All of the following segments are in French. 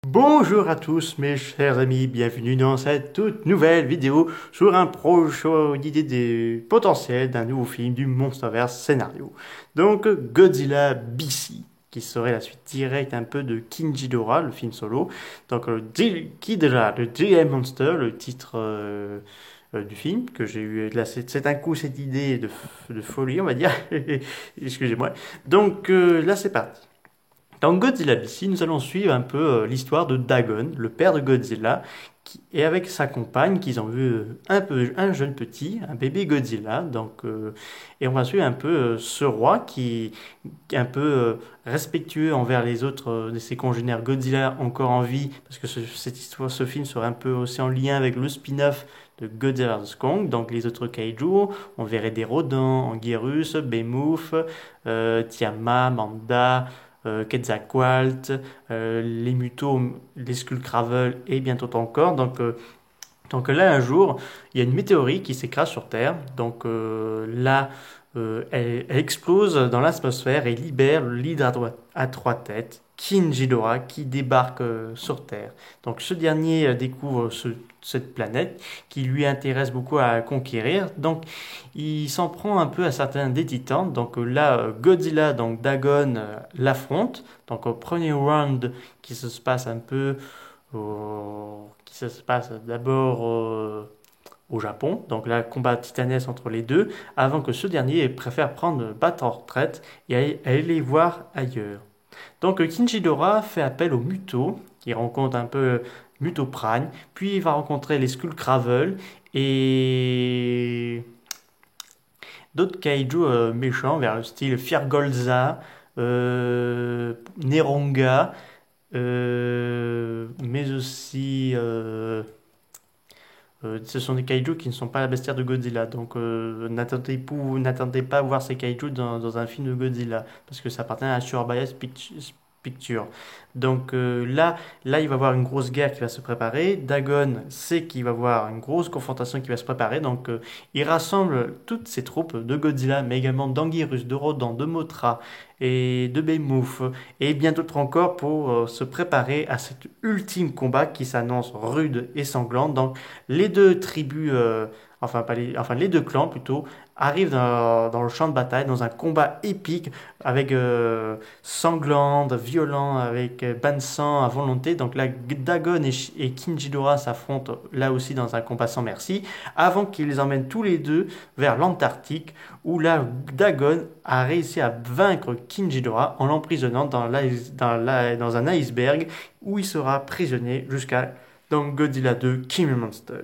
Bonjour à tous mes chers amis, bienvenue dans cette toute nouvelle vidéo sur un projet d'idée potentielle d'un nouveau film du Monsterverse scénario. Donc Godzilla BC, qui serait la suite directe un peu de King Ghidorah, le film solo. Donc Ghidorah, le Giant Monster, le titre du film, que j'ai eu là, c'est un coup cette idée de folie, on va dire. Excusez-moi. Donc là c'est parti. Dans Godzilla BC, nous allons suivre un peu l'histoire de Dagon, le père de Godzilla, et avec sa compagne, qu'ils ont vu un jeune petit, un bébé Godzilla. Et on va suivre un peu ce roi qui est un peu respectueux envers les autres de ses congénères Godzilla encore en vie, parce que cette histoire, ce film serait un peu aussi en lien avec le spin-off de Godzilla vs Kong. Donc les autres kaiju, on verrait des Rodans, Anguirus, Behemoth, Tiamat, Manda, Quetzalcoatl, les Mutos, les Skullcravel et bientôt encore. Donc là, un jour, il y a une météorite qui s'écrase sur Terre. Donc là, elle explose dans l'atmosphère et libère l'hydre à trois têtes, King Ghidorah, qui débarque sur Terre. Donc ce dernier découvre cette planète qui lui intéresse beaucoup à conquérir. Donc il s'en prend un peu à certains des titans. Donc là, Godzilla, donc Dagon, l'affronte. Donc au premier round qui se passe un peu qui se passe d'abord au Japon, donc là combat titanesque entre les deux, avant que ce dernier préfère prendre battre en retraite et aller voir ailleurs. Donc Kinjidora fait appel aux Muto, qui rencontre un peu Muto Prime, puis il va rencontrer les Skullcravel et d'autres kaiju méchants vers le style Firgolza, Neronga, mais aussi ce sont des kaijus qui ne sont pas la bestiaire de Godzilla. Donc n'attendez pas à voir ces kaijus dans un film de Godzilla, parce que ça appartient à Surbias Picture. Donc là, il va y avoir une grosse guerre qui va se préparer. Dagon sait qu'il va y avoir une grosse confrontation qui va se préparer. Donc il rassemble toutes ses troupes de Godzilla, mais également d'Anguirus, de Rodan, de Mothra et de Behemoth, et bien d'autres encore pour se préparer à cet ultime combat qui s'annonce rude et sanglant. Donc les deux tribus, enfin les deux clans plutôt, arrivent dans le champ de bataille, dans un combat épique avec sanglant, violent, avec bain de sang à volonté. Donc là, Dagon et King Ghidorah s'affrontent là aussi dans un combat sans merci, avant qu'ils les emmènent tous les deux vers l'Antarctique, où là, Dagon a réussi à vaincre King Ghidorah en l'emprisonnant dans un iceberg, où il sera prisonnier jusqu'à dans Godzilla 2 King Monster.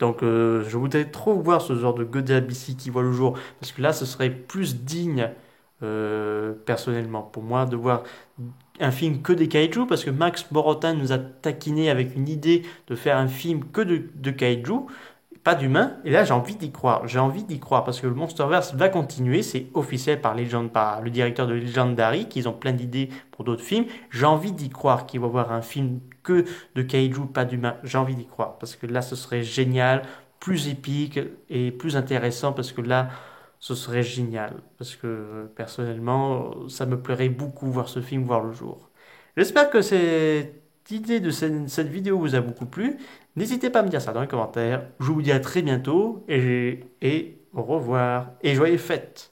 Donc je voudrais trop voir ce genre de Godzilla BC qui voit le jour, parce que là ce serait plus digne personnellement pour moi de voir un film que des kaiju, parce que Max Morotin nous a taquiné avec une idée de faire un film que de kaiju, pas d'humains, et là j'ai envie d'y croire, parce que le Monsterverse va continuer, c'est officiel par le directeur de Legendary, qu'ils ont plein d'idées pour d'autres films, j'ai envie d'y croire qu'il va y avoir un film que de kaiju, pas d'humains, j'ai envie d'y croire, parce que là ce serait génial, plus épique et plus intéressant, parce que là ce serait génial, parce que personnellement ça me plairait beaucoup voir ce film voir le jour. J'espère que cette idée de cette vidéo vous a beaucoup plu. N'hésitez pas à me dire ça dans les commentaires. Je vous dis à très bientôt et au revoir et joyeuses fêtes.